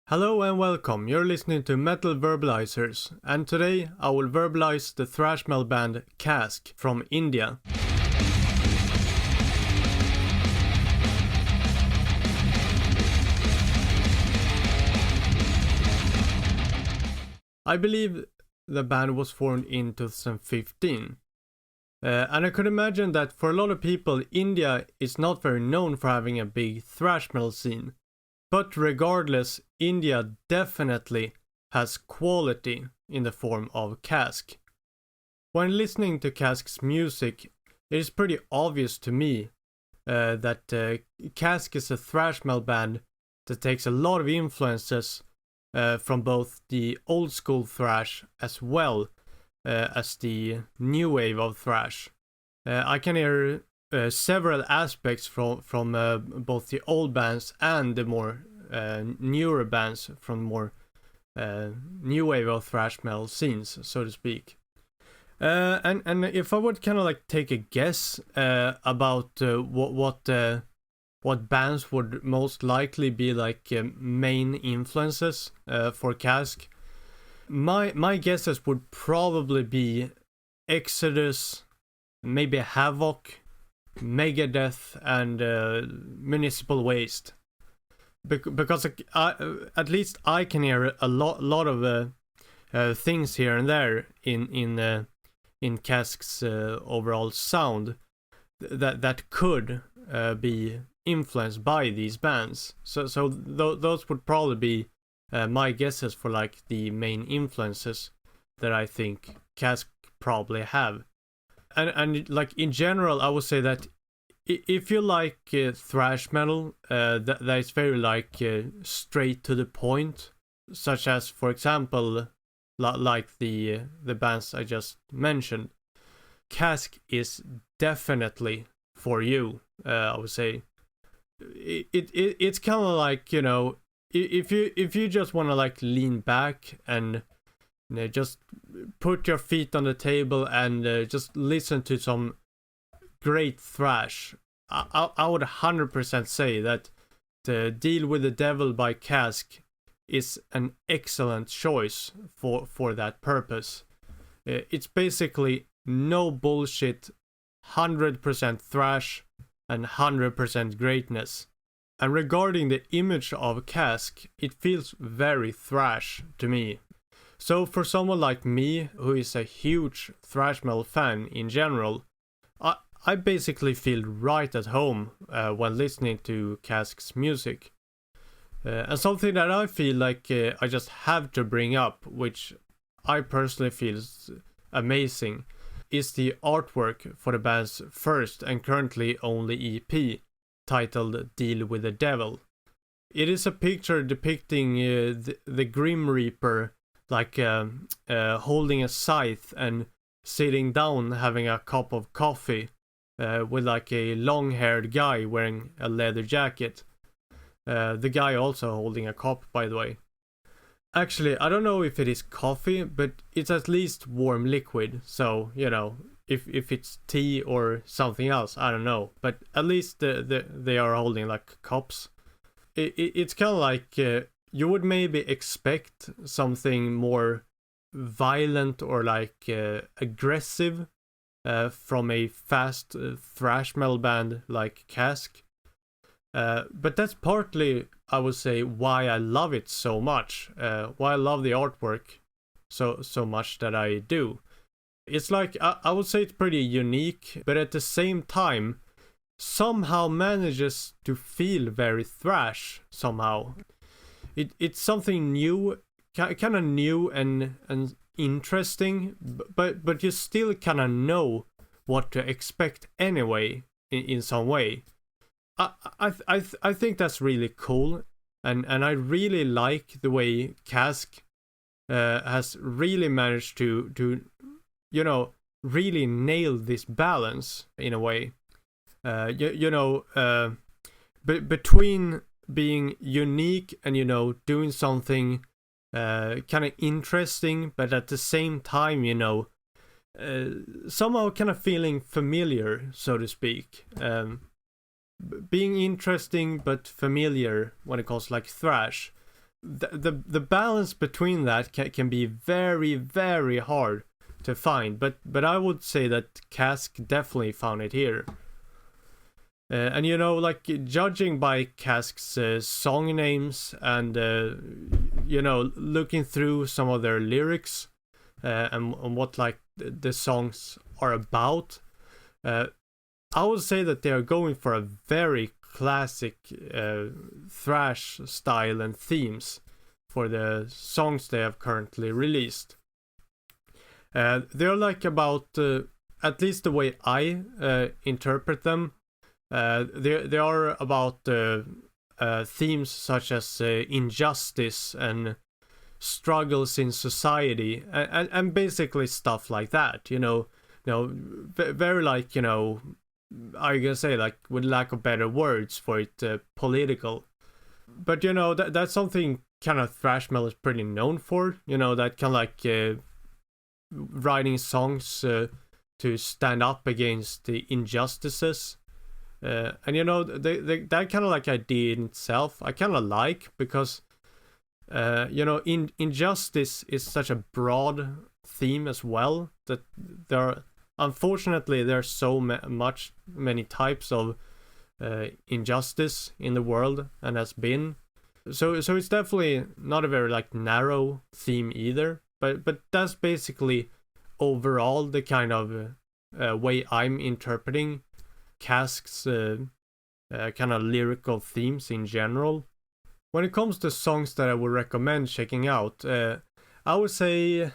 Hello and welcome, you're listening to Metal Verbalizers, and today I will verbalize the thrash metal band Kasck from India. I believe the band was formed in 2015. And I could imagine that for a lot of people, India is not very known for having a big thrash metal scene. But regardless, India definitely has quality in the form of Kasck. When listening to Kasck's music, it is pretty obvious to me that Kasck is a thrash metal band that takes a lot of influences from both the old school thrash as well as the new wave of thrash. I can hear several aspects from both the old bands and the more newer bands from more new wave of thrash metal scenes, so to speak. And if I would kind of like take a guess about what bands would most likely be like main influences for Kasck, my guesses would probably be Exodus, maybe Havoc, Megadeth, and Municipal Waste. Because at least I can hear a lot of things here and there in Kasck's overall sound that could be influenced by these bands. So those would probably be my guesses for like the main influences that I think Kasck probably have. And like in general, I would say that if you like thrash metal that is very like straight to the point, such as for example like the bands I just mentioned, Kasck is definitely for you. I would say it's kind of like, you know, if you just want to like lean back and just put your feet on the table and just listen to some great thrash, I would 100% say that the Deal with the Devil by Kasck is an excellent choice for that purpose. It's basically no bullshit, 100% thrash and 100% greatness. And regarding the image of Kasck, it feels very thrash to me. So for someone like me, who is a huge thrash metal fan in general, I basically feel right at home when listening to Kasck's music. And something that I feel like I just have to bring up, which I personally feel is amazing, is the artwork for the band's first and currently only EP, titled Deal with the Devil. It is a picture depicting the Grim Reaper like holding a scythe and sitting down having a cup of coffee with like a long-haired guy wearing a leather jacket. The guy also holding a cup, by the way. Actually, I don't know if it is coffee, but it's at least warm liquid, so, you know, if it's tea or something else, I don't know, but at least they are holding like cups. It's kind of like you would maybe expect something more violent or like aggressive from a fast thrash metal band like Kasck. But that's partly, I would say, why I love it so much. Why I love the artwork so much that I do. It's like, I would say it's pretty unique, but at the same time, somehow manages to feel very thrash somehow. It's something new, kind of new and interesting, but you still kind of know what to expect anyway in some way. I think that's really cool, and I really like the way Kasck has really managed to you know, really nail this balance in a way. Between being unique and, you know, doing something kind of interesting, but at the same time, you know, somehow kind of feeling familiar, so to speak. Being interesting but familiar when it comes to like thrash. the balance between that can be very, very hard to find, but I would say that Kasck definitely found it here. And you know, like, judging by Kasck's song names and you know, looking through some of their lyrics and what like the songs are about, I would say that they are going for a very classic thrash style and themes for the songs they have currently released. They're like about, at least the way I interpret them, they are about themes such as injustice and struggles in society, and basically stuff like that, you know, very like, you know, I can say, like, with lack of better words for it, political. But you know, that's something kind of thrash metal is pretty known for, you know, that kind of like writing songs to stand up against the injustices. And you know, that kind of like idea in itself I kind of like, because you know, injustice is such a broad theme as well, that unfortunately there's so many types of injustice in the world, and has been. So it's definitely not a very like narrow theme either, but that's basically overall the kind of way I'm interpreting Kasck's kind of lyrical themes in general. When it comes to songs that I would recommend checking out, I would say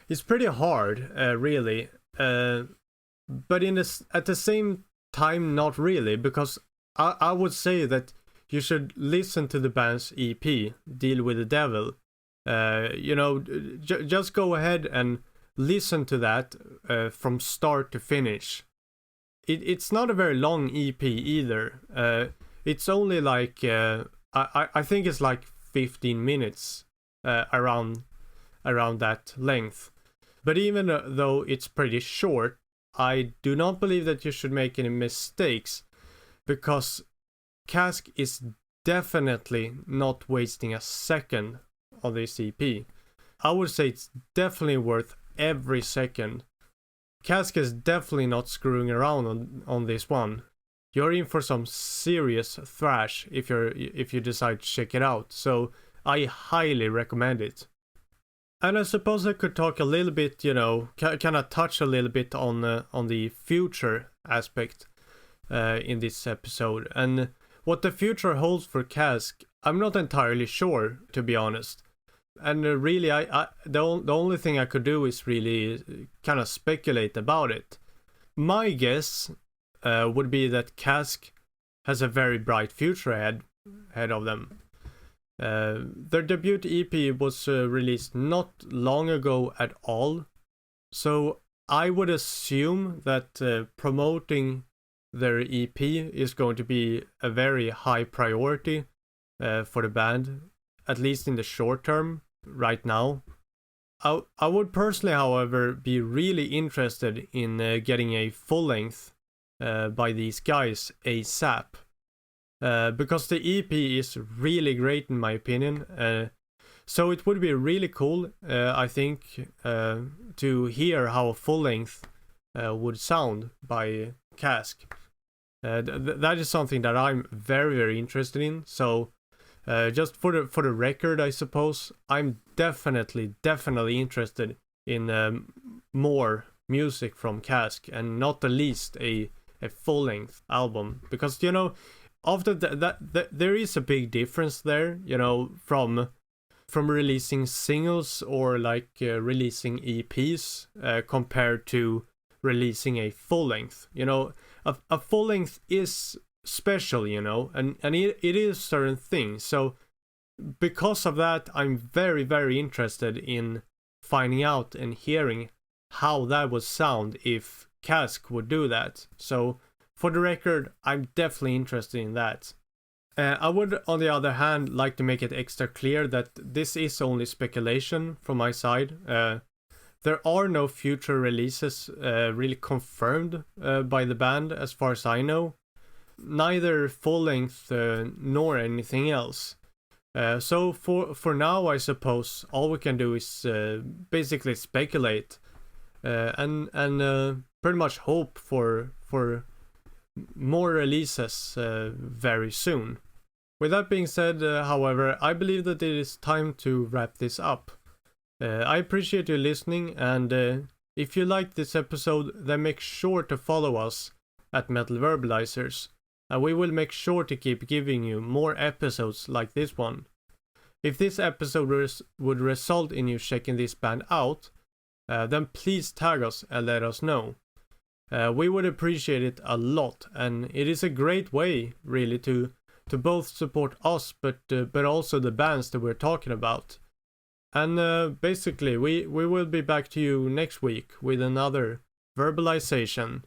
it's pretty hard, really. But at the same time, not really, because I would say that you should listen to the band's EP, Deal with the Devil. You know, just go ahead and listen to that from start to finish. It's not a very long EP either. It's only like, I think it's like 15 minutes, around that length. But even though it's pretty short, I do not believe that you should make any mistakes, because Kasck is definitely not wasting a second on this EP. I would say it's definitely worth every second. Kasck is definitely not screwing around on this one. You're in for some serious thrash if you decide to check it out, so I highly recommend it. And I suppose I could talk a little bit, you know, kind of touch a little bit on the future aspect in this episode. And what the future holds for Kasck, I'm not entirely sure, to be honest. And really, the only thing I could do is really kind of speculate about it. My guess would be that Kasck has a very bright future ahead of them. Their debut EP was released not long ago at all, so I would assume that promoting their EP is going to be a very high priority for the band, at least in the short term, right now. I would personally, however, be really interested in getting a full length by these guys ASAP. Because the EP is really great in my opinion. So it would be really cool, I think, to hear how a full length would sound by Kasck. That is something that I'm very, very interested in. So just for the record, I suppose, I'm definitely interested in more music from Kasck, and not the least a full length album, because you know, after that there is a big difference there, you know, from releasing singles or like releasing EPs compared to releasing a full length. You know, a full length is special, you know, and it is certain things. So because of that, I'm very, very interested in finding out and hearing how that would sound if Kasck would do that. So for the record, I'm definitely interested in that. I would, on the other hand, like to make it extra clear that this is only speculation from my side. There are no future releases really confirmed by the band, as far as I know. Neither full length nor anything else. So for now, I suppose all we can do is basically speculate and pretty much hope for more releases very soon. With that being said, however, I believe that it is time to wrap this up. I appreciate you listening, and if you liked this episode, then make sure to follow us at Metal Verbalizers, and we will make sure to keep giving you more episodes like this one. If this episode would result in you checking this band out, then please tag us and let us know. We would appreciate it a lot, and it is a great way, really, to both support us, but also the bands that we're talking about. And basically, we will be back to you next week with another verbalization.